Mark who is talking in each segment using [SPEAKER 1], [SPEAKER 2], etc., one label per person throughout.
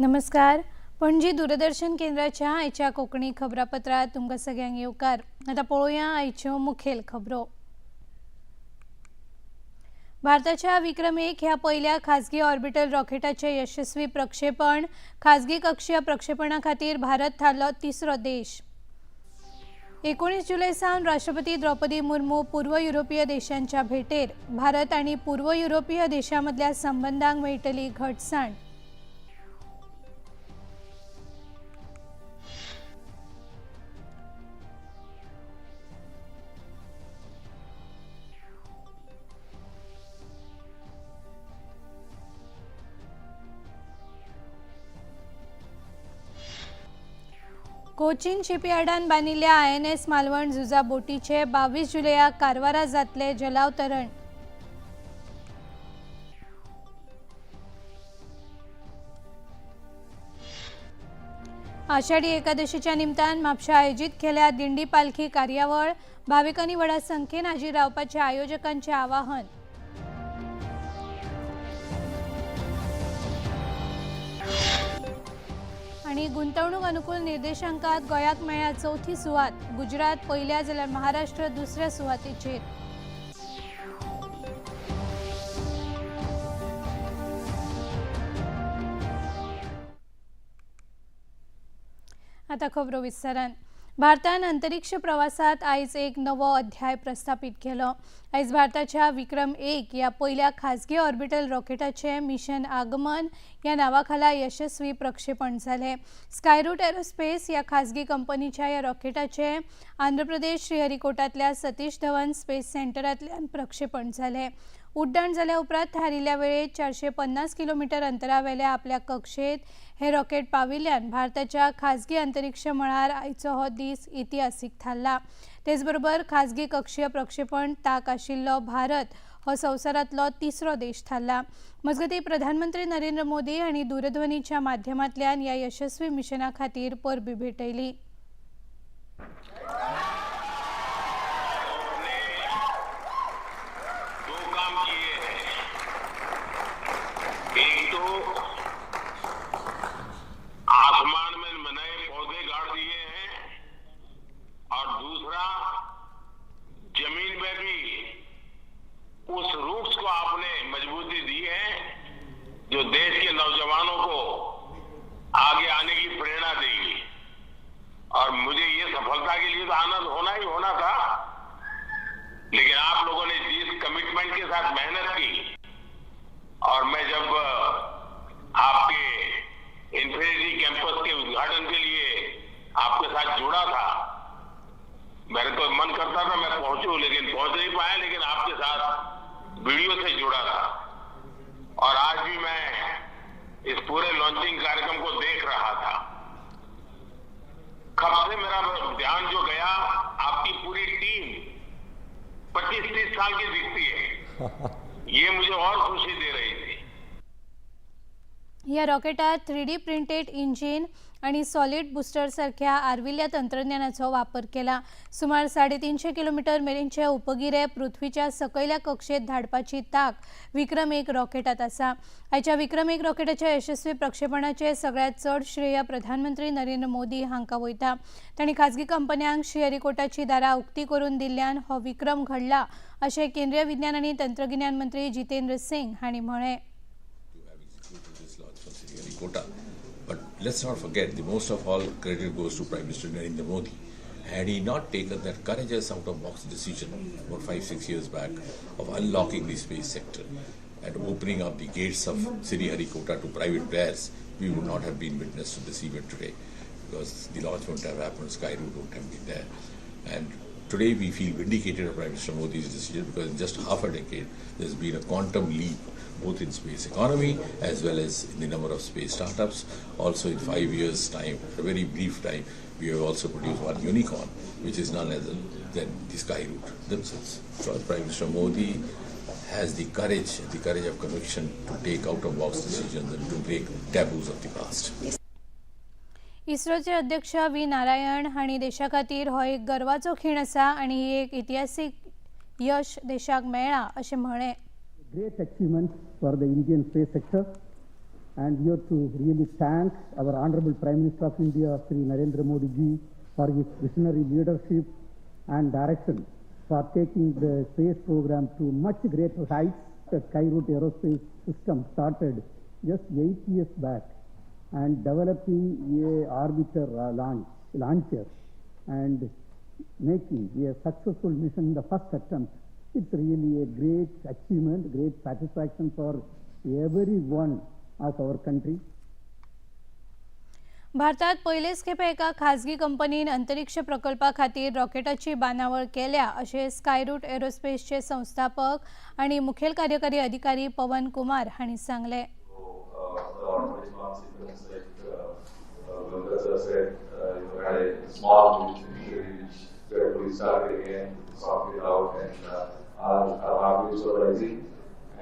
[SPEAKER 1] नमस्कार. पणजी दूरदर्शन केंद्राच्या आयच्या कोकणी खबरापत्रात तुमकां सगळ्यांक येवकार. आता पळोवया आयच्यो मुखेल खबरो. भारताच्या विक्रम-1 ह्या पहिल्या खासगी ऑर्बिटल रॉकेटाचे यशस्वी प्रक्षेपण. खासगी कक्षीय प्रक्षेपणा खातीर भारत थारलो तिसरो देश. 19 जुलै सावन राष्ट्रपती द्रौपदी मुर्मू पूर्व युरोपीय देशांच्या भेटेर. भारत आणि पूर्व युरोपीय देशांमधल्या संबंधांक मेळटली घटसाण. कोचीन शिपयार्डान बांदिल्ल्या INS मालवण झुजा बोटीचे 22 जुलयाक कारवारा जातले जलावतरण. आषाढी एकादशीच्या निमतान म्हापशा आयोजित केल्या दिंडी पालखी कार्यावळ. भाविकांनी व्हडा संख्येन हाजीर रावपाचे आयोजकांचे आवाहन. आणि गुंतवणूक अनुकूल निर्देशांकात गोंयाक मेळ्ळ्या चौथी सुवात. गुजरात पहिल्या जाल्यार महाराष्ट्र दुसऱ्या सुवातेचेर. आता खबरो विस्तारान. भारतान अंतरिक्ष प्रवासात आयज एक नवो अध्याय प्रस्थापित केलो. आयज भारताच्या विक्रम-1 या पहिल्या खासगी ऑर्बिटल रॉकेटाचे मिशन आगमन या नावाखाला यशस्वी प्रक्षेपण झाले. स्कायरूट एरोस्पेस या खासगी कंपनीच्या या रॉकेटाचे आंध्र प्रदेश श्रीहरिकोटातल्या सतीश धवन स्पेस सेंटरांतल्यान प्रक्षेपण झाले. उड्डाण जाल्या उपरांत थारिल्ल्या वेळेत 450 किलोमीटर अंतरावेल्या आपल्या कक्षेत हे रॉकेट पाविल्ल्यान भारताच्या खासगी अंतरिक्ष मळार आयचो हो दीस इतिहासीक थारला. तेचबरोबर खासगी कक्षीय प्रक्षेपण ताक आशिल्लो भारत हो संवसारांतलो तिसरो देश थारला. मजगतीं प्रधानमंत्री नरेंद्र मोदी हांणी दूरध्वनीच्या माध्यमांतल्यान ह्या यशस्वी मिशना खातीर परबी भेटयली.
[SPEAKER 2] एक तो आसमान में नए पौधे गाड़ दिए हैं और दूसरा जमीन में भी उस रूट्स को आपने मजबूती दी है जो देश के नौजवानों को आगे आने की प्रेरणा देगी. और मुझे ये सफलता के लिए तो आनंद होना ही होना था, लेकिन आप लोगों ने जिस कमिटमेंट के साथ मेहनत की और मैं जब आपके इन्फिनिटी कैंपस के उद्घाटन के लिए आपके साथ जुड़ा था, मेरे तो मन करता था मैं पहुंचूं, लेकिन पहुंच नहीं पाया, लेकिन आपके साथ वीडियो से जुड़ा था. और आज भी मैं इस पूरे लॉन्चिंग कार्यक्रम को देख रहा था. कब से मेरा ध्यान जो गया, आपकी पूरी टीम 25-30 साल की दिखती है. ये मुझे और खुशी दे रही थी.
[SPEAKER 1] या रॉकेटात 3D प्रिंटेड इंजिन आणि सॉलिड बुस्टर सारख्या आर्विल्ल्या तंत्रज्ञानाचो वापर केला. सुमार 350 किलोमीटर मेरेनचे उपगिरे पृथ्वीच्या सकयल्या कक्षेत धाडपाची ताक विक्रम-1 रॉकेटात आसा. आयच्या विक्रम-1 रॉकेटाच्या यशस्वी प्रक्षेपणाचे सगळ्यात चड श्रेय प्रधानमंत्री नरेंद्र मोदी हांकां वयता. तांणी खासगी कंपन्यांक श्रीहरिकोटाची दारां उक्ती करून दिल्ल्यान हो विक्रम घडला अशें केंद्रीय विज्ञान आनी तंत्रगिन्यान मंत्री जितेंद्र सिंग हांणी म्हळें.
[SPEAKER 3] But let's not forget, the most of all credit goes to Prime Minister Narendra Modi. Had he not taken that courageous out-of-box decision about 5-6 years back of unlocking the space sector and opening up the gates of Sriharikota to private players, we would not have been witness to this event today, because the launch wouldn't have happened, Skyroot wouldn't have been there. And today we feel vindicated of Prime Minister Modi's decision, because in just half a decade there's been a quantum leap both in space economy as well as in the number of space startups. Also in 5 years time, a very brief time, we have also produced one unicorn, which is none other than the Skyroot themselves. So Prime Minister Modi has the courage of conviction to take out-of-box decisions and to break taboos of the past.
[SPEAKER 1] इस्रोचे अध्यक्ष we Narayan हांणी देशा खातीर हो एक गर्वाचो खीण आसा आनी ही एक इतिहासीक यश देशाक मेळ्ळा अशें म्हळें.
[SPEAKER 4] Great achievement for the Indian space sector And we have to really thank our Honorable Prime Minister of India, Sri Narendra Modi ji, for his visionary leadership and direction for taking the space program to much greater heights. The Skyroot Aerospace System started just 8 years back and developing a orbiter launcher and making a successful mission in the first attempt. It's really a great achievement, great satisfaction for everyone of our country.
[SPEAKER 1] भारतात पहिलेच खेपे एका खासगी कंपनीन अंतरिक्ष प्रकल्पा खातीर रॉकेटाची बांदावळ केल्या अशें स्कायरूट एरोस्पेसचे संस्थापक आणि मुखेल कार्यकारी अधिकारी पवन कुमार हांणी सांगले.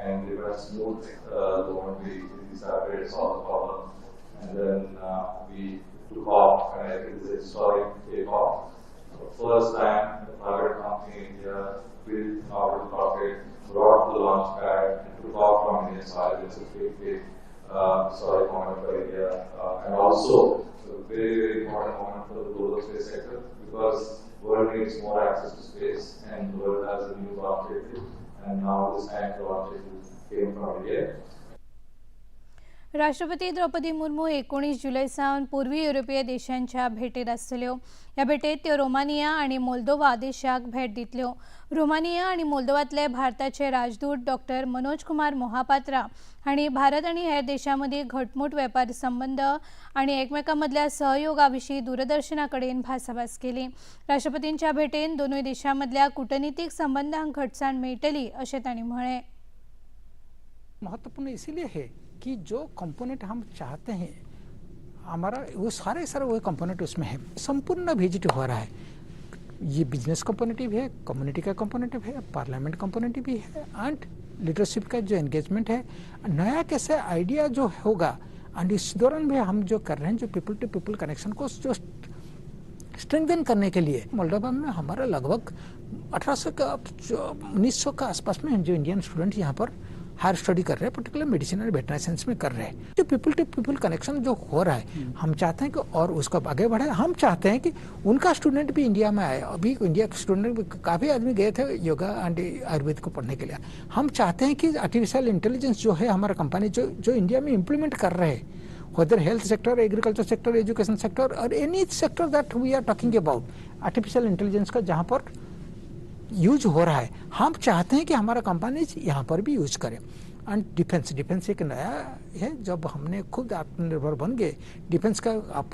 [SPEAKER 5] And they were smooth the moment we started, solved the problem. And then we took off, and I think this is historic takeoff. The first time the private company in India built an orbital rocket, brought to the launch pad, and took off from Indian soil. It's a big historic moment for India. And also a very, very important moment for the global space sector, because the world needs more access to space, and the world has a new launch vehicle. And now this time the launch vehicle came from India.
[SPEAKER 1] राष्ट्रपती द्रौपदी मुर्मू 19 जुलै सावन पूर्वी युरोपीय देशांच्या भेटेर आसतल्यो. ह्या भेटेत त्यो Romania आणि मोल्दोवा देशाक भेट दितल्यो. रोमानिया आणि मोल्दोवातले भारताचे राजदूत डॉक्टर मनोज कुमार मोहापात्रा हांणी भारत आणि हेर देशांमदी घटमूट वेपार संबंध आणि एकमेकांमदल्या सहयोगाविशीं दूरदर्शनाकडेन भासाभास केली. राष्ट्रपतींच्या भेटेन दोनूय देशांमदल्या कूटनीतीक संबंधांक घटसाण मेळटली अशें तांणी म्हळें.
[SPEAKER 6] महत्वपूर्ण इसीलिए है कि जो कंपोनेंट हम चाहते हैं हमारा वो सारे वो कंपोनेंट उसमें है. संपूर्ण विजिट हो रहा है. ये बिजनेस कंपोनेंट भी है, कम्युनिटी का कंपोनेंट भी है, पार्लियामेंट कंपोनेंट भी है, एंड लीडरशिप का जो एंगेजमेंट है, नया कैसे आइडिया जो होगा. एंड इस दौरान भी हम जो कर रहे हैं, जो पीपल टू पीपल कनेक्शन को जो स्ट्रेंथन करने के लिए, मोल्डोवा में हमारा लगभग 1800 का 1900 का आसपास में जो इंडियन स्टूडेंट यहाँ पर हायर स्टडी कर रहे हैं, पर्टिकुलर मेडिसिन और वेटरनरी साइंस में कर रहे हैं. जो पीपल टू पीपल कनेक्शन जो हो रहा है, हम चाहते हैं कि और उसको आगे बढ़े. हम चाहते हैं कि उनका स्टूडेंट भी इंडिया में आए. अभी इंडिया के स्टूडेंट काफ़ी आदमी गए थे योगा एंड आयुर्वेद को पढ़ने के लिए. हम चाहते हैं कि आर्टिफिशियल इंटेलिजेंस जो है हमारा कंपनी जो इंडिया में इम्प्लीमेंट कर रहे हैं, whether health sector, agriculture sector, education sector or any sector that we are talking about, artificial intelligence का जहाँ पर यूज हो रहा है, हम चाहते हैं कि हमारा कंपनी यहाँ पर भी यूज करें. एंड डिफेंस एक नया है. जब हमने खुद आत्मनिर्भर बन गए, डिफेंस का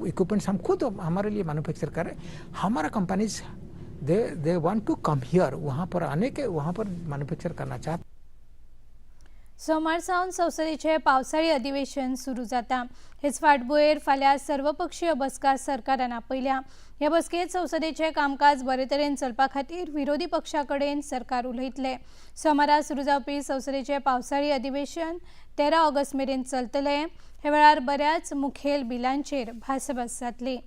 [SPEAKER 6] इक्विपमेंट्स हम खुद हमारे लिए मैन्युफैक्चर करें. हमारा companies they want to come here, वहाँ पर आने के वहाँ पर मैन्युफैक्चर करना चाहते.
[SPEAKER 1] सोमार सावन संसदेचे पावसाळी अधिवेशन सुरू जाता. हेच फाटभुंयेर फाल्यां सर्वपक्षीय बसका सरकारान आपयल्या. ह्या बसकेत संसदेचे कामकाज बरे तरेन चलपा खातीर विरोधी पक्षाकडेन सरकार उलयतले. सोमारा सुरू जावपी संसदेचे पावसाळी अधिवेशन 13 ऑगस्ट मेरेन चलतले. हे वेळार बऱ्याच मुखेल बिलांचेर भासाभास जातली.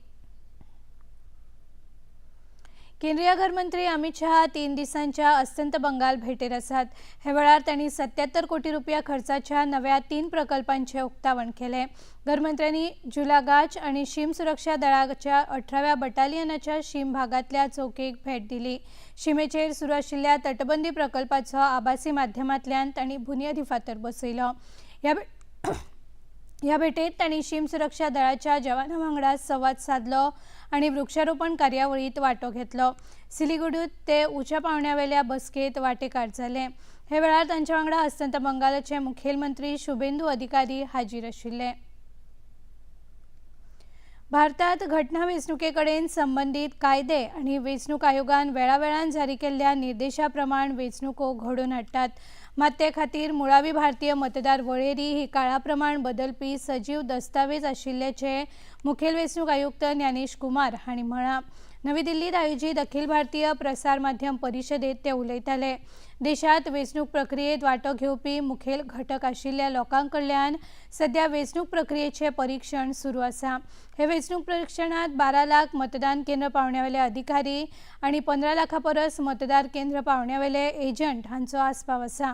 [SPEAKER 1] केंद्रीय गृहमंत्री अमित शाह 3 दिसांच्या अस्तंत बंगाल भेटेर आसात. हे वेळार तांणी 77 कोटी रुपया खर्चाच्या नव्या 3 प्रकल्पांचे उक्तावण केले. गृहमंत्र्यांनी जुलागाच आणि शीम सुरक्षा दळाच्या 18व्या बटालियनाच्या शीम भागातल्या चौकेक भेट दिली. शीमेचेर सुरू आशिल्ल्या तटबंदी प्रकल्पाचो आभासी माध्यमांतल्यान तांणी बुनयादी फातर बसयलो. ह्या भेटेत तांणी शीम सुरक्षा दळाच्या जवानां वांगडा संवाद साधलो आणि वृक्षारोपण कार्यावळीत वांटो घेतलो. सिलिगुडूत ते उच्च पावंड्यावेल्या बसकेत वांटेकार जाले. हे वेळार तांच्या वांगडा अस्तंत बंगालचे मुखेलमंत्री शुभेंदू अधिकारी हाजीर आशिल्ले. भारतात घटना वेंचणुके कडेन संबंधीत कायदे आणि वेंचणूक आयोगान वेळावेळान जारी केल्ल्या निर्देशा प्रमाण वेंचणुको घडोवन हाडटात. मात ते खातीर मुळावी भारतीय मतदार वळेरी ही काळाप्रमाण बदलपी सजीव दस्तावेज आशिल्ल्याचे मुखेल वेंचणूक आयुक्त ज्ञानेश कुमार हांणी म्हळां. नवी दिल्लीत आयोजीत अखिल भारतीय प्रसार माध्यम परिशदेत ते उलयताले. देशात वेंचणूक प्रक्रियेत वांटो घेवपी मुखेल घटक आशिल्ल्या लोकांकडल्यान सध्या वेंचणूक प्रक्रियेचे परीक्षण सुरू आसा. हे वेंचणूक परीक्षणात 12 लाख मतदान केंद्र पावंड्यावेले अधिकारी आणि 15 लाखा परस मतदार केंद्र पावंड्यावेले एजंट हांचो आस्पाव आसा.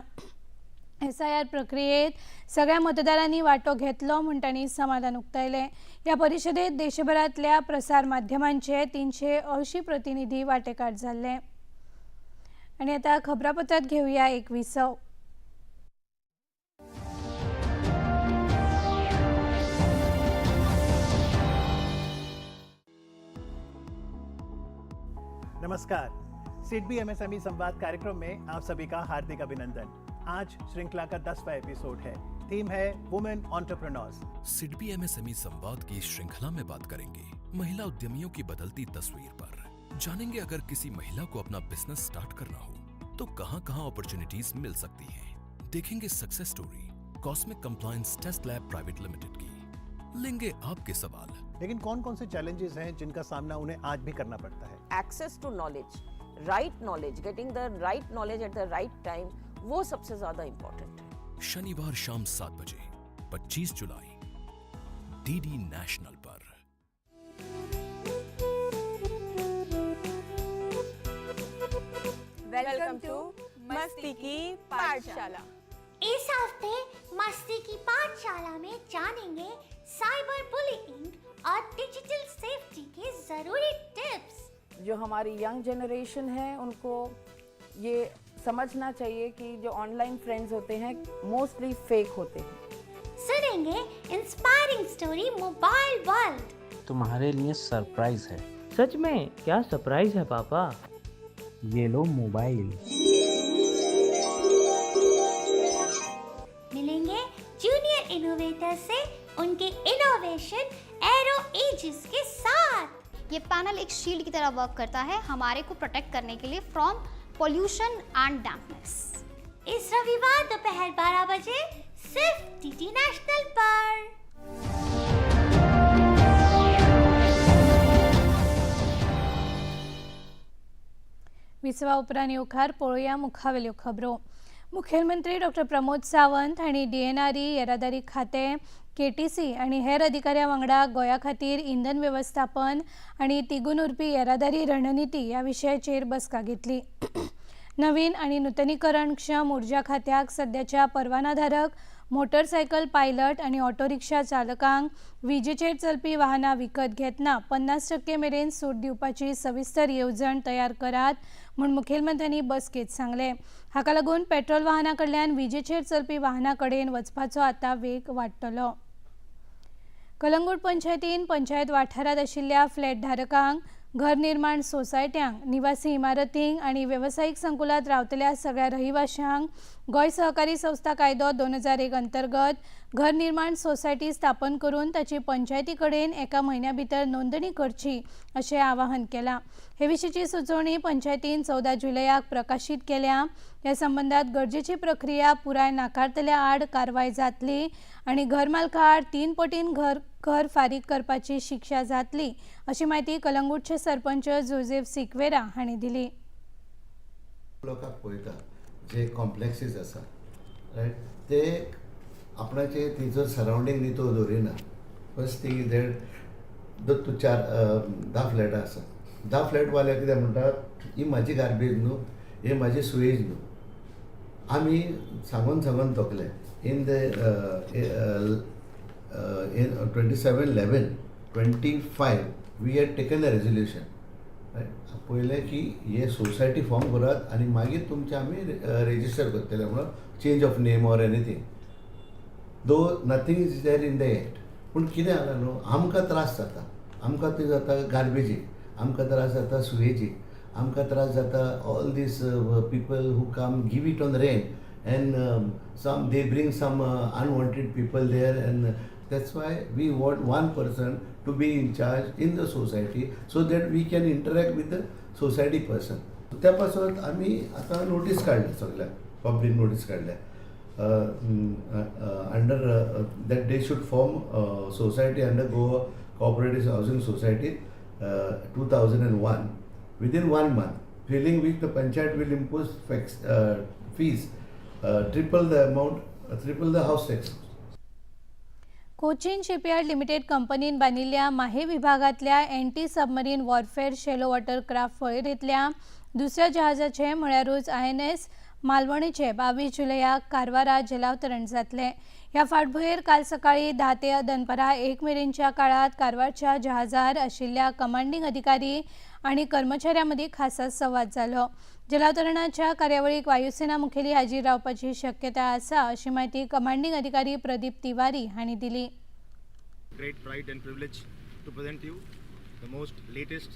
[SPEAKER 1] SIR प्रक्रियेत सगळ्या मतदारांनी वाटो घेतलो म्हणटानी समाधान उक्तायलें. या परिशदेत देशभरातल्या प्रसार माध्यमांचे 380 प्रतिनिधी वांटेकार जाल्ले. आणि आता खबरापत्रात घेऊया एक विसव.
[SPEAKER 7] नमस्कार, सिडबी MSME संवाद कार्यक्रम में आप सभी का हार्दिक अभिनंदन। आज श्रृंखला का 10वां एपिसोड है। थीम है वुमेन एंटरप्रेन्योर्स।
[SPEAKER 8] सिडबी MSME संवाद की श्रृंखला में बात करेंगे महिला उद्यमियों की बदलती तस्वीर पर। जानेंगे अगर किसी महिला को अपना बिजनेस स्टार्ट करना हो तो कहां-कहां अपॉर्चुनिटीज मिल सकती हैं। देखेंगे success story Cosmic Compliance Test Lab Private Limited की। लेंगे आपके सवाल।
[SPEAKER 7] लेकिन कौन कौन से चैलेंजेस हैं जिनका सामना उन्हें आज भी करना पड़ता है?
[SPEAKER 9] Access to knowledge, right knowledge, getting the right knowledge at the right time, वो सबसे ज्यादा इंपॉर्टेंट है।
[SPEAKER 8] शनिवार शाम 7 बजे 25 जुलाई DD नेशनल पर।
[SPEAKER 10] वेलकम टू मस्ती की पाठशाला।
[SPEAKER 11] इस हफ्ते मस्ती की पाठशाला में जानेंगे साइबर बुलिंग और डिजिटल सेफ्टी के जरूरी टिप्स।
[SPEAKER 9] जो हमारी यंग जनरेशन है उनको ये समझना चाहिए कि जो ऑनलाइन फ्रेंड्स होते हैं मोस्टली फेक होते हैं।
[SPEAKER 11] सुनेंगे इंस्पायरिंग स्टोरी मोबाइल वर्ल्ड।
[SPEAKER 12] तुम्हारे लिए सरप्राइज है।
[SPEAKER 10] सच में? क्या सरप्राइज है पापा?
[SPEAKER 12] ये लो मोबाइल।
[SPEAKER 11] मिलेंगे जूनियर इनोवेटर से उनके इनोवेशन एरो एजेस के साथ।
[SPEAKER 13] ये पैनल एक शील्ड की तरह वर्क करता है हमारे को प्रोटेक्ट करने के लिए फ्रॉम पोल्यूशन एंड डैम्पनेस।
[SPEAKER 11] इस रविवार दोपहर 12 बजे सिर्फ DD नेशनल पर।
[SPEAKER 1] विसवा उपरांत येवकार पळोवया मुखावेल्यो खबरो। मुखेलमंत्री डॉ. प्रमोद सावंत हांणी DNRE येरादारी खातें KTC आनी हेर अधिकाऱ्यां वांगडा गोंया खातीर इंधन वेवस्थापन आनी तिगून उरपी येरादारी रणनीती ह्या विशयाचेर बसका घेतली। नवीन आनी नूतनीकरणक्षम उर्जा खात्याक सद्याच्या परवानाधारक मोटरसायकल पायलट आनी ऑटो रिक्षा चालकांक विजेचेर चलपी वाहनां विकत घेतना 50% मेरेन सूट दिवपाची सविस्तर येवजण तयार करात म्हूण मुखेलमंत्र्यांनी बसकेंत सांगलें। हाका लागून पेट्रोल वाहनां कडल्यान विजेचेर चलपी वाहनां कडेन वचपाचो आतां वेग वाडटलो। कलंगूट पंचायतीन पंचायत वाठारांत आशिल्ल्या फ्लॅट धारकांक घर निर्माण सोसायट्यांक निवासी इमारतींक आनी वेवसायीक संकुलांत रावतल्या सगळ्या रहिवाशांक गोंय सहकारी संस्था कायदो 2001 अंतर्गत घर निर्माण सोसायटी स्थापन करून ताची पंचायती कडेन एका म्हयन्या भितर नोंदणी करची अशें आवाहन केलां। हे विशींची सुचोवणी पंचायतीन 14 जुलयाक प्रकाशीत केल्या। ह्या संबंधात गरजेची प्रक्रिया पुराय नाकारतल्या आड कारवाय जातली आनी घर मालका आड 3 पटीन घर फारीक करपाची शिक्षा जातली अशी माहिती कलंगूटचे सरपंच जोसेफ सिक्वेरा हांणी दिली।
[SPEAKER 14] लोकांक पळयता जे कॉम्प्लेक्सीस आसा रायट ते आपणाचे थंयसर सरावंडींग न्ही तो दवरिना। फर्स्ट थिंग इज दॅट तूं 10 फ्लॅटां आसा 10 फ्लॅटवाले कितें म्हणटात ही म्हाजी गार्बेज न्हू हे म्हाजी सुवेज न्हू। आमी सांगून तोकले in the 27/11/25 we had taken a resolution पयलें की हे सोसायटी फॉर्म करात आनी मागीर तुमचे आमी रेजिस्टर करतले म्हणून change of name or anything though nothing is there in the act. पूण कितें जालां न्हू आमकां त्रास जाता आमकां ते जाता गार्बेजीक आमकां त्रास जाता सुवेजीक आमकां त्रास जाता all these people who come give it on rent and some they bring some unwanted people there and that's why we want one person to be in charge in the society so that we can interact with the society person. त्या पासून आमी आतां notice काडल्या सगळ्या public notice काडल्या under that they should form society under Goa Cooperative Housing Society 2001 within 1 month, failing which the panchayat will impose fees triple the amount, triple the house tax.
[SPEAKER 1] Cochin shipyard limited कंपनीन बांदिल्ल्या माहे विभागांतल्या anti submarine warfare shallow water craft फळेरेंतल्या दुसऱ्या जहाजाचे म्हळ्यारूच INS मालवणीचे 22 जुलयाक कारवारा जलावतरण जातले. ह्या फाटभुंयेर काल सकाळी 10 ते दनपारा 1 मेरेनच्या काळात कारवारच्या जहाजार आशिल्ल्या कमांडिंग अधिकारी आणि कर्मचाऱ्यां मदीं खासा संवाद जालो. जलावतरणाच्या कार्यावळीक वायुसेना मुखेली हाजीर रावपाची शक्यताय आसा अशी माहिती कमांडिंग अधिकारी प्रदीप तिवारी हांणी दिली.
[SPEAKER 15] Great pride and privilege to present you the most latest,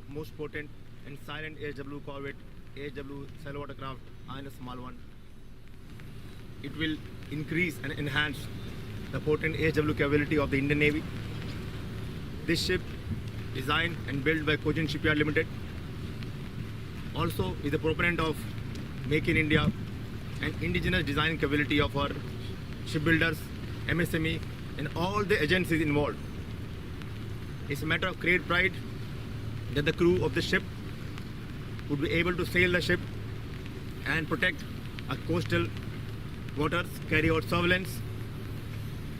[SPEAKER 15] most potent and silent AHW corvette, AHW saltwater craft INS Malwan. It will increase and enhance the potent AHW capability of the Indian Navy. This ship, designed and built by Cogent Shipyard Limited, also is a proponent of Make in India and indigenous design capability of our shipbuilders, MSME, and all the agencies involved. It's a matter of great pride that the crew of the ship would be able to sail the ship and protect our coastal waters, carry out surveillance,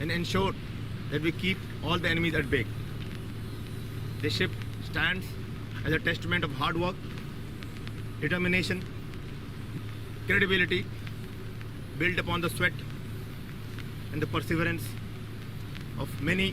[SPEAKER 15] and ensure that we keep all the enemies at bay. The ship stands as a testament of hard work, determination, credibility, built upon the sweat and the perseverance of many.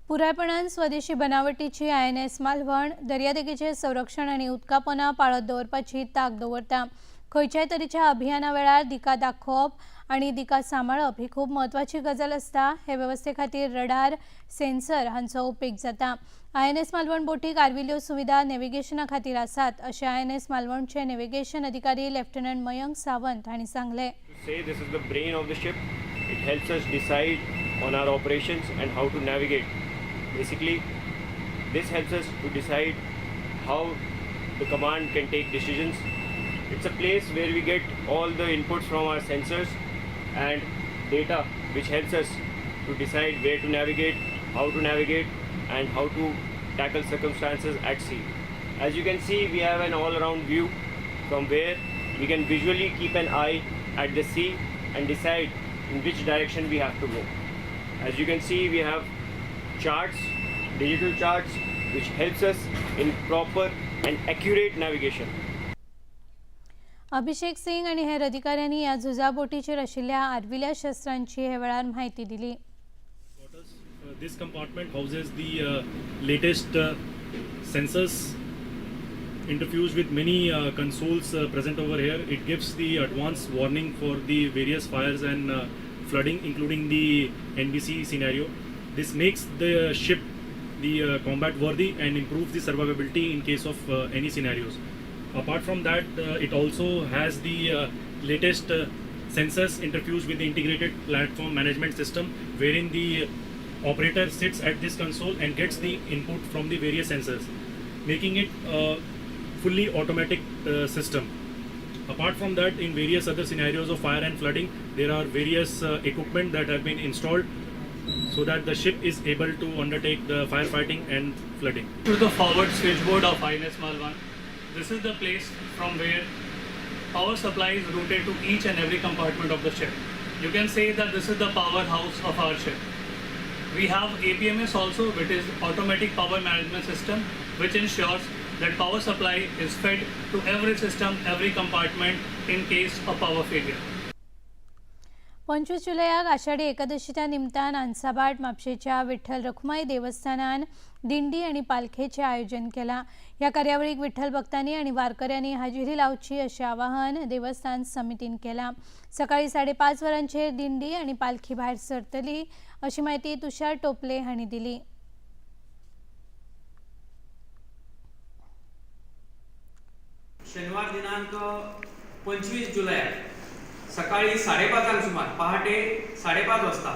[SPEAKER 1] पुरायपणान स्वदेशी बनावटीची INS Malvan दर्यादेगेचे संरक्षण आणि उदकापोना पाळत दवरपाची तांक दवरता. खंयच्याय तरेच्या अभियाना वेळार दिका दाखोवप आणि दिका सांबाळप ही खूब म्हत्वाची गजाल आसता. हे वेवस्थे खातीर रडार, सेन्सर हांचो उपेग जाता. INS मालवण बोटीक आर्विल्ल्यो सुविधा नेव्हिगेशना खातीर आसात अशें INS मालवणचे नेव्हिगेशन अधिकारी लेफ्टनंट मयंक सावंत हांणी सांगलें.
[SPEAKER 16] This is the brain of the ship. It helps us decide on our operations and how to navigate. Basically, this helps us to decide how the command can take decisions. It's a place where we get all the inputs from our sensors and data which helps us to decide where to navigate, how to navigate, and how to tackle circumstances at sea. As you can see, we have an all-around view from where we can visually keep an eye at the sea and decide in which direction we have to go. As you can see, we have charts, digital charts, which helps us in proper and accurate navigation.
[SPEAKER 1] अभिषेक सिंग आणि हेर अधिकाऱ्यांनी ह्या झुजा बोटीचेर आशिल्ल्या आर्विल्ल्या शस्त्रांची हे वेळार म्हायती दिली.
[SPEAKER 17] This compartment houses the latest sensors interfused with many consoles present over here. It gives the advanced warning for the various fires and flooding, including the NBC scenario. This makes the ship combat worthy and improves the survivability in case of any scenarios. Apart from that, it also has the latest sensors interfused with the integrated platform management system, wherein the operator sits at this console and gets the input from the various sensors, making it a fully automatic system. Apart from that, in various other scenarios of fire and flooding, there are various equipment that have been installed so that the ship is able to undertake the firefighting and flooding.
[SPEAKER 18] To the forward switchboard of INS Malwan, this is the place from where power supply is routed to each and every compartment of the ship. You can say that this is the powerhouse of our ship. We have APMS also, which is automatic power management system, which ensures that power supply is fed to every system, every compartment in case of power failure.
[SPEAKER 1] 25 जुलयाक आषाढी एकादशीच्या निमतान अंसाबाट म्हापशेच्या विठ्ठल रखुमाई देवस्थानान दिंडी आणि पालखेचे आयोजन केला. ह्या कार्यावळीक विठ्ठल भक्तांनी आणि वारकऱ्यांनी हाजिरी लावची अशें आवाहन देवस्थान समितीन केला. सकाळी 5:30 वरांचेर दिंडी आणि पालखी भायर सरतली अशी माहिती तुषार टोपले हांणी दिली.
[SPEAKER 19] शनिवार दिनांक 25 जुलै सकाळी 5:30 सुमार पहाटे 5:30 वाजता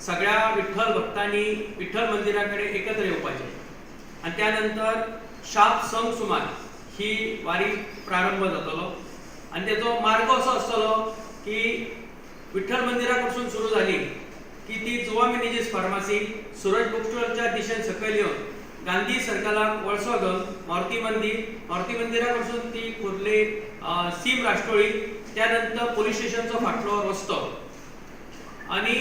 [SPEAKER 19] सगळ्या विठ्ठल भक्तांनी विठ्ठल मंदिराकडे एकत्र येवपाचे आणि त्यानंतर शार्प संक सुमार ही वारी प्रारंभ जातलो आणि त्याचो मार्ग असो आसतलो की विठ्ठल मंदिरापासून सुरू झाली की ती जुवा मिनीजीस फार्मासी सुरज बुक स्टॉलच्या दिशेन सकयल येवन गांधी सर्कलाक वळसो घेवन मारुती मंदिरापासून ती कुर्ले सीम राष्ट्रोळी त्यानंतर पोलीस स्टेशनचो फाटलो रस्तो आणि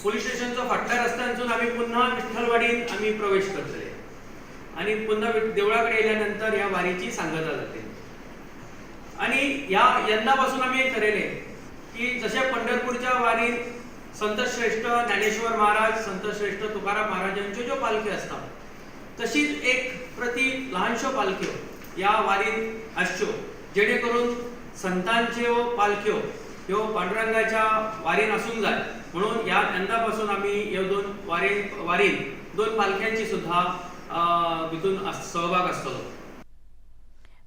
[SPEAKER 19] पोलीस स्टेशनचो फाटल्या रस्त्यानसून आम्ही पुन्हा विठ्ठलवाडीत आम्ही प्रवेश करतले आणि पुन्हा देवळाकडे येयल्यानंतर ह्या वारीची सांगता जाते. आणि यंदापासून आम्ही एक ठरवले की जसे पंढरपूरच्या वारीत संत श्रेष्ठ ज्ञानेश्वर महाराज, संत श्रेष्ठ तुकाराम महाराजांच्यो ज्यो पालख्यो असतात तशीच एक प्रति ल्हानश्यो पालख्यो या वारीत आसच्यो, जेणे करून संतांच्यो पालख्यो ह्यो पांडुरंगाच्या वारीन आसूंक जाय म्हणून यंदापासून आम्ही ह्यो दोन वारीन दोन पालख्यांची सुद्धा भितून सहभाग आसतलो.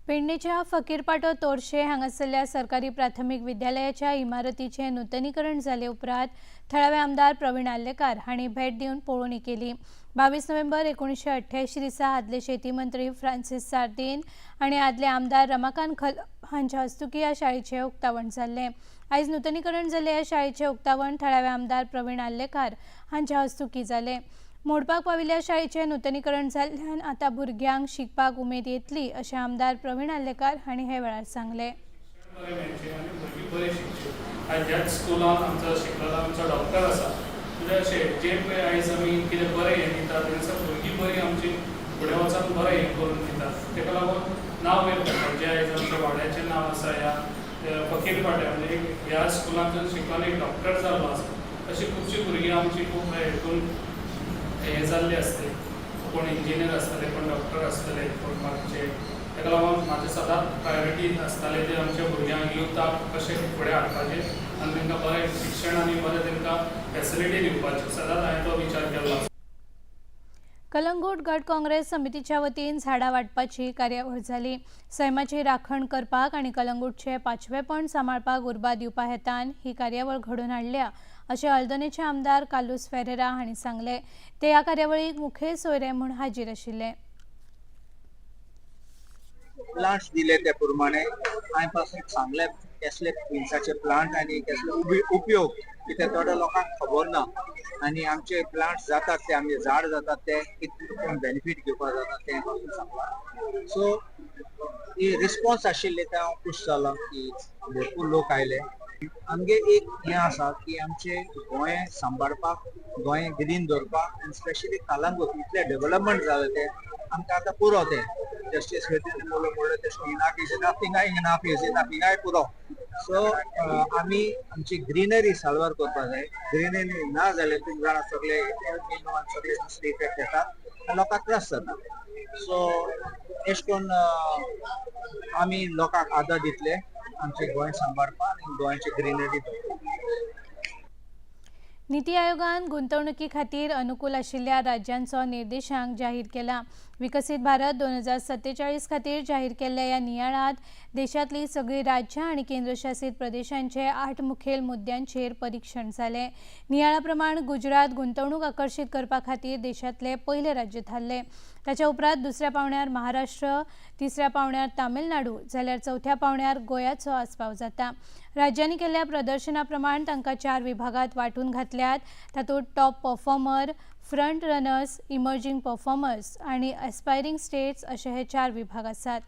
[SPEAKER 1] पेडणेच्या फकीरपाटो तोरशे हांगासरल्या सरकारी प्राथमिक विद्यालयाच्या इमारतीचे नूतनीकरण जाले उपरांत थळावे आमदार प्रवीण आल्लेकार हांणी भेट दिवन पळोवणी केली. 22 नोव्हेंबर 1988 दिसा आदले शेती मंत्री फ्रांसीस सार्दिन आणि आदले आमदार रमाकांत खल हांच्या हस्तुकी ह्या शाळेचे उक्तावण जाल्ले. आयज नूतनीकरण जाल्ले ह्या शाळेचे उक्तावण थळावे आमदार प्रवीण आल्लेकार हांच्या हस्तुकी जाले. मोडपाक पाविल्ल्या शाळेचे नूतनीकरण जाल्ल्यान आता भुरग्यांक शिकपाक उमेद येतली अशें आमदार प्रवीण आल्लेकार हांणी हे वेळार सांगले.
[SPEAKER 18] ह्याच स्कुलान आमचो शिकलेलो आमचो डॉक्टर आसा, म्हणजे अशें जे पळय आयज आमी कितें बरें हें दितात तें भुरगीं बरीं आमची फुडें वचून बरें हें करून दितात. ताका लागून नांव वयर पडटा जें आयज आमच्या वाड्याचें नांव आसा ह्या फकीरपाट्या, म्हणजे ह्या स्कुलांतून शिकून एक डॉक्टर जाल्लो आसा. अशी खुबशीं भुरगीं आमची खूब हेतून हे जाल्ले आसले, कोण इंजिनियर आसतले, कोण डॉक्टर आसतले, कोण बाकीचे. ताका लागून म्हाजें सदांच प्रायोरिटी आसतालें ते आमच्या भुरग्यांक युथाक कशें फुडें हाडपाचें आनी तांकां बरें शिक्षण आनी बरें तांकां फॅसिलिटी दिवपाची. सदांच हांवें तो विचार केल्लो आसा.
[SPEAKER 1] कलंगूट गट काँग्रेस समितीच्या वतीन झाडां वाटपाची कार्यावळ जाली. सैमाची राखण करपाक आनी कलंगूटचे 5वेपण सांबाळपाक उर्बा दिवपा हेतान ही कार्यावळ घडोवन हाडल्या अशें हळदोणेचे आमदार कार्लोस फेरेरा हांणी सांगले. ते ह्या कार्यावळीक मुखेल सोयरे म्हूण हाजीर आशिल्ले.
[SPEAKER 20] प्लांट्स दिले ते प्रमाणे हांवें पासून सांगले कसले पिन्साचे प्लांट आनी कसले उपयोग कित्याक थोड्या लोकांक खबर ना आनी आमचे प्लांट्स जातात ते आमचे झाड जातात ते कितले बेनिफीट घेवपाक जाता ते पासून सांगला. सो ही रिस्पॉन्स आशिल्ली ते हांव खूश जालो की भरपूर लोक आयले. आमगे एक हें आसा की आमचे गोंय सांबाळपाक, गोंय ग्रीन दवरपाक आनी स्पेशली कलंगूट इतले डेव्हलपमेंट जालें ते आमकां आतां पुरो ते जस्टीस म्हणलें तशें enough is enough enough is enough इनाय पुरो. सो आमी आमची ग्रीनरी साल्वार करपाक जाय. ग्रीनरी ना जाल्यार तुमी जाणा सगळे सगळे दुसरे इफेक्ट येतात आनी लोकांक त्रास जाता. सो अशें करून आमी लोकांक आदार दितले आमचे गोंय सांबाळपाक आनी गोंयची ग्रीनरी.
[SPEAKER 1] नीती आयोगान गुंतवणुकी खातीर अनुकूल आशिल्ल्या राज्यांचो निर्देशांक जाहीर केला. विकसीत भारत 2047 खातीर जाहीर केल्ल्या ह्या नियाळांत देशांतली सगळीं राज्यां आनी केंद्रशासीत प्रदेशांचे 8 मुखेल मुद्द्यांचेर परीक्षण जालें. नियाळा प्रमाण गुजरात गुंतवणूक आकर्शीत करपा खातीर देशांतले पयले राज्य थारले. ताच्या उपरांत दुसऱ्या पावण्यार महाराष्ट्र, तिसऱ्या पावण्यार तामिळनाडू जाल्यार चौथ्या पावण्यार गोंयाचो आस्पाव जाता. राज्यांनी केल्ल्या प्रदर्शना प्रमाण तांकां 4 विभागांत वांटून घातल्यात. तातूंत top performer, front runners, emerging performers आनी एस्पायरिंग स्टेट्स अशे हे 4 विभाग आसात.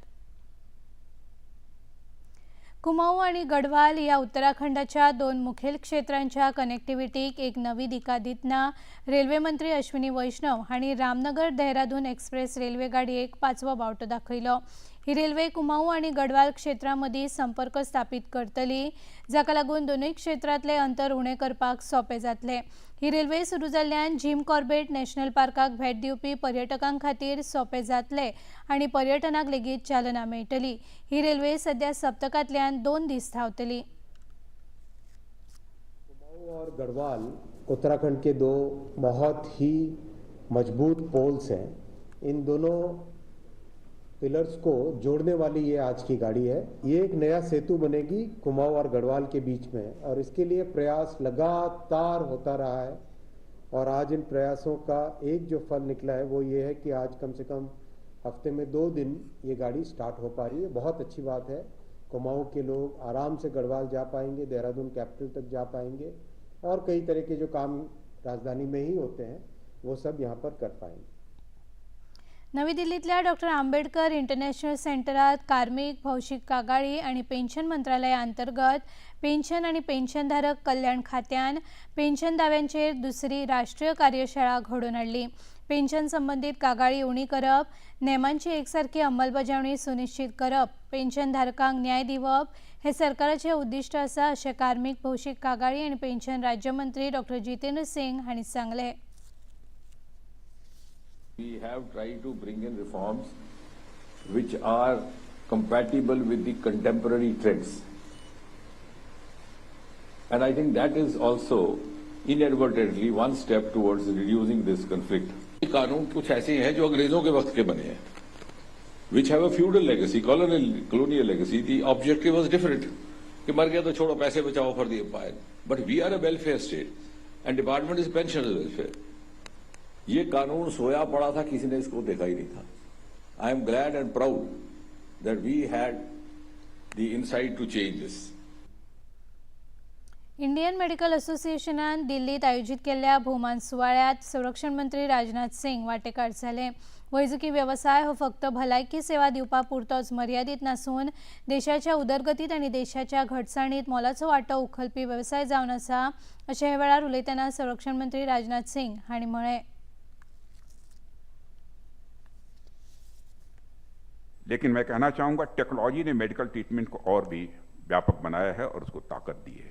[SPEAKER 1] कुमाऊं आणि गढवाल या उत्तराखंडाच्या 2 मुखेल क्षेत्रांच्या कनेक्टिव्हिटीक एक नवी दिका दितना रेल्वे मंत्री अश्विनी वैष्णव हांणी रामनगर देहरादून एक्सप्रेस रेल्वे गाडयेक 5वो बावटो दाखयलो. ही रेल्वे कुमाऊं आणि गढवाल क्षेत्रांमदीं संपर्क स्थापीत करतली, जाका लागून दोनूय क्षेत्रांतले अंतर उणें करपाक सोंपें जातलें. ही रेल्वे सुरू जाल्ल्यान जिम कॉर्बेट नॅशनल पार्काक भेट दिवपी पर्यटकांक खातीर सोंपें जातलें आनी पर्यटनाक लेगीत चालना मेळटली. ही रेल्वे सध्या सप्तकांतल्यान 2 दीस धांवतली.
[SPEAKER 21] कुमाऊं और गढ़वाल उत्तराखंड के 2 बहुत ही मजबूत पोल्स हैं. इन दोनों पिलर्स को जोड़ने वाली ये आज की गाड़ी है. ये एक नया सेतु बनेगी कुमाऊं और गढ़वाल के बीच में और इसके लिए प्रयास लगातार होता रहा है. और आज इन प्रयासों का एक जो फल निकला है वो ये है कि आज कम से कम हफ्ते में 2 दिन ये गाड़ी स्टार्ट हो पा रही है. बहुत अच्छी बात है. कुमाऊं के लोग आराम से गढ़वाल जा पाएंगे, देहरादून कैपिटल तक जा पाएंगे और कई तरह के जो काम राजधानी में ही होते हैं वो सब यहाँ पर कर पाएंगे.
[SPEAKER 1] नवी दिल्लीतल्या डॉक्टर आंबेडकर इंटरनॅशनल सेंटरात कार्मिक, भौशीक कागाळी आणि पेन्शन मंत्रालया अंतर्गत पेन्शन आणि पेन्शनधारक कल्याण खात्यान पेन्शन दाव्यांचेर दुसरी राष्ट्रीय कार्यशाळा घडोवन हाडली. पेन्शन संबंधित कागाळी उणी करप, नेमांची एकसारखी अंमलबजावणी सुनिश्चित करप, पेन्शनधारकांक न्याय दिवप हे सरकाराचे उद्दिष्ट आसा अशें कार्मिक भौशीक कागाळी आनी पेन्शन राज्यमंत्री डॉ. जितेंद्र सिंग हांणी सांगलें.
[SPEAKER 3] We have tried to bring in reforms which are compatible with the contemporary trends. And I think that is also inadvertently one step towards reducing this conflict. ये कानून कुछ ऐसे हैं जो अंग्रेजों के वक्त के बने हैं, which have a feudal legacy, colonial legacy. The objective was different. कि मर गया तो छोड़ो, पैसे बचाओ for the empire. But we are a welfare state, and department is pensioners welfare. ये कानून सोया पड़ा था, किसी ने इसको देखा ही नहीं था. I am glad and proud that we had the insight to change this.
[SPEAKER 1] Indian medical असोसिएशनान दिल्लीत आयोजित केल्ल्या भोवमान सुवाळ्यात संरक्षण मंत्री राजनाथ सिंग वांटेकार जाले. वैजकी व्यवसाय हो फक्त भलायकी सेवा दिवपा पुरतोच मर्यादित नासून देशाच्या उदरगतीत आनी देशाच्या घटसाणीत मोलाचो वांटो उखलपी व्यवसाय जावन आसा अशें हे वेळार उलयतना संरक्षण मंत्री राजनाथ सिंग हांणी म्हळें.
[SPEAKER 2] लेकिन मैं कहना चाहूँगा, टेक्नोलॉजी ने मेडिकल ट्रीटमेंट को और भी व्यापक बनाया है और उसको ताकत दी है.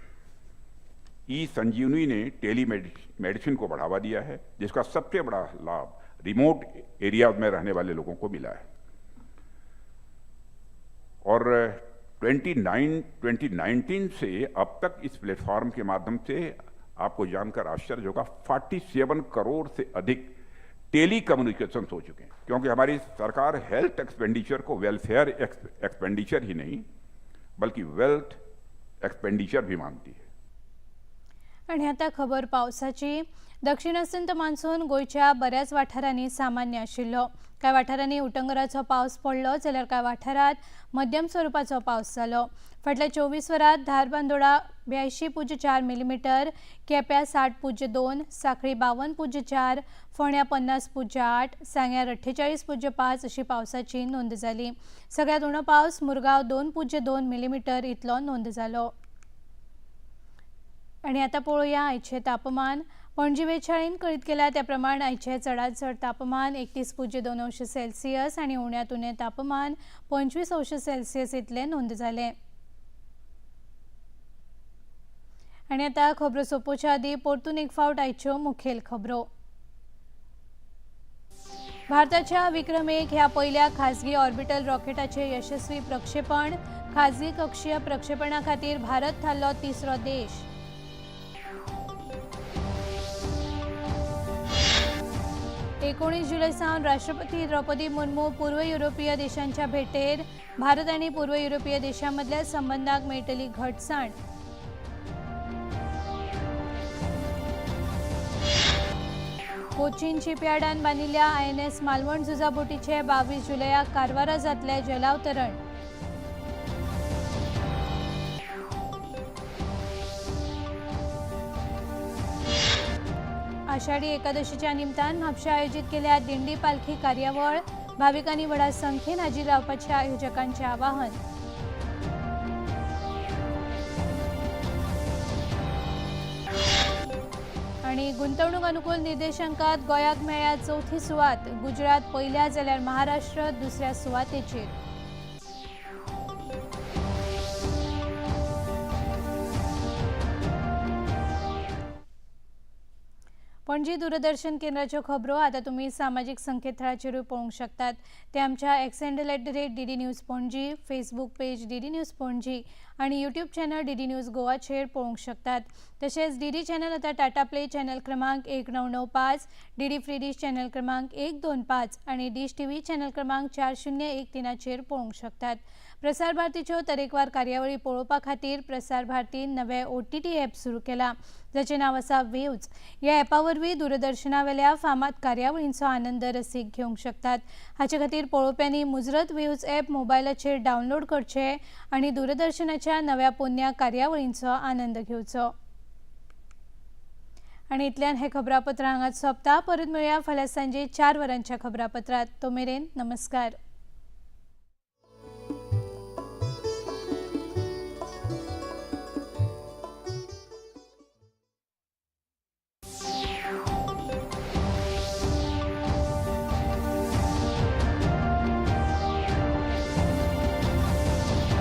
[SPEAKER 2] ई संजीवनी ने टेली मेडिसिन को बढ़ावा दिया है, जिसका सबसे बड़ा लाभ रिमोट एरियाज में रहने वाले लोगों को मिला है. और 2019 से अब तक इस प्लेटफॉर्म के माध्यम से आपको जानकर आश्चर्य होगा, 47 करोड़ से अधिक टेली कम्युनिकेशन हो चुके हैं. क्योंकि हमारी सरकार हेल्थ एक्सपेंडिचर को वेलफेयर एक्सपेंडिचर ही नहीं बल्कि वेल्थ एक्सपेंडिचर भी मानती है.
[SPEAKER 1] आणि आता खबर पावसाची. दक्षिण अस्तंत मान्सून गोंयच्या बऱ्याच वाठारांनी सामान्य आशिल्लो. कांय वाठारांनी उटंगराचो पावस पडलो जाल्यार कांय वाठारांत मध्यम स्वरुपाचो पावस जालो. फाटल्या 24 वरांत धारबांदोडा 82.4 मिलीमीटर, केप्यां 60.2, सांखळी 52.4, फोंड्यां 50.8, सांग्यार 48.5 अशी पावसाची नोंद जाली. सगळ्यांत उणो पावस मुरगांव 2.2 मिलीमीटर इतलो नोंद जालो. आणि आता पळोवया आयचे तापमान. पणजी वेधशाळेन कळीत केल्या त्या प्रमाण आयचे चडांत चड तापमान 31.2 अंश सेल्सियस आनी उण्यांत उणें तापमान 25 अंश सेल्सियस इतलें नोंद जालें. आणि आता खबरो सोंपोवच्या आदीं परतून एक फावट आयच्यो मुखेल खबरो. भारताच्या विक्रम 1 ह्या पहिल्या खासगी ऑर्बिटल रॉकेटाचे यशस्वी प्रक्षेपण. खासगी कक्षीय प्रक्षेपणा खातीर भारत थारलो तिसरो देश. 19 जुलै सावन राष्ट्रपती द्रौपदी मुर्मू पूर्व युरोपीय देशांच्या भेटेर. भारत आनी पूर्व युरोपीय देशांमदल्या संबंधांक मेळटली घटसाण. कोचीन शिपयार्डान बांदिल्ल्या INS मालवण झुजाबोटीचे 22 जुलयाक कारवारा जातले जलावतरण. आषाढी एकादशीच्या निमतान म्हापशा आयोजित केल्या दिंडी पालखी कार्यावळ. भाविकांनी व्हडा संख्येन हाजीर रावपाचे आयोजकांचे आवाहन. आणि गुंतवणूक अनुकूल निर्देशांकात गोंयाक मेळ्ळ्या चवथी सुवात. गुजरात पयल्या जाल्यार महाराष्ट्र दुसऱ्या सुवातेचेर. पणजी दूरदर्शन केंद्राच्यो खबरो आता तुम्ही सामाजिक संकेतथळाचेरूय पळोवंक शकतात. ते आमच्या @DD news Panaji, Facebook page DD news Panaji आणि यूट्यूब चॅनल DD न्यूज गोवाचेर पळोवंक शकतात. तशेंच DD चॅनल आता टाटा प्ले चॅनल क्रमांक 1995, DD फ्री डिश चॅनल क्रमांक 125 आणि डिश TV चॅनल क्रमांक 4013चेर पळोवंक शकतात. प्रसार भारतीच्यो तरेकवार कार्यावळी पळोवपा खातीर प्रसार भारतीन नवें OTT ॲप सुरू केला, जाचें नांव आसा वेव्ज. ह्या ॲपा वरवीं दूरदर्शनावेल्या फामाद कार्यावळींचो आनंद रसीक घेवंक शकतात. हाचे खातीर पळोवप्यांनी मुजरत वेव्ज ॲप मोबायलाचेर डावनलोड करचें आनी दूरदर्शनाच्या नव्या पोन्न्या कार्यावळींचो आनंद घेवचो. आणि इतल्यान हे खबरापत्र हांगाच सोंपता. परत मेळुया फाल्यां सांजे 4 वरांच्या खबरापत्रांत. तो मेरेन नमस्कार.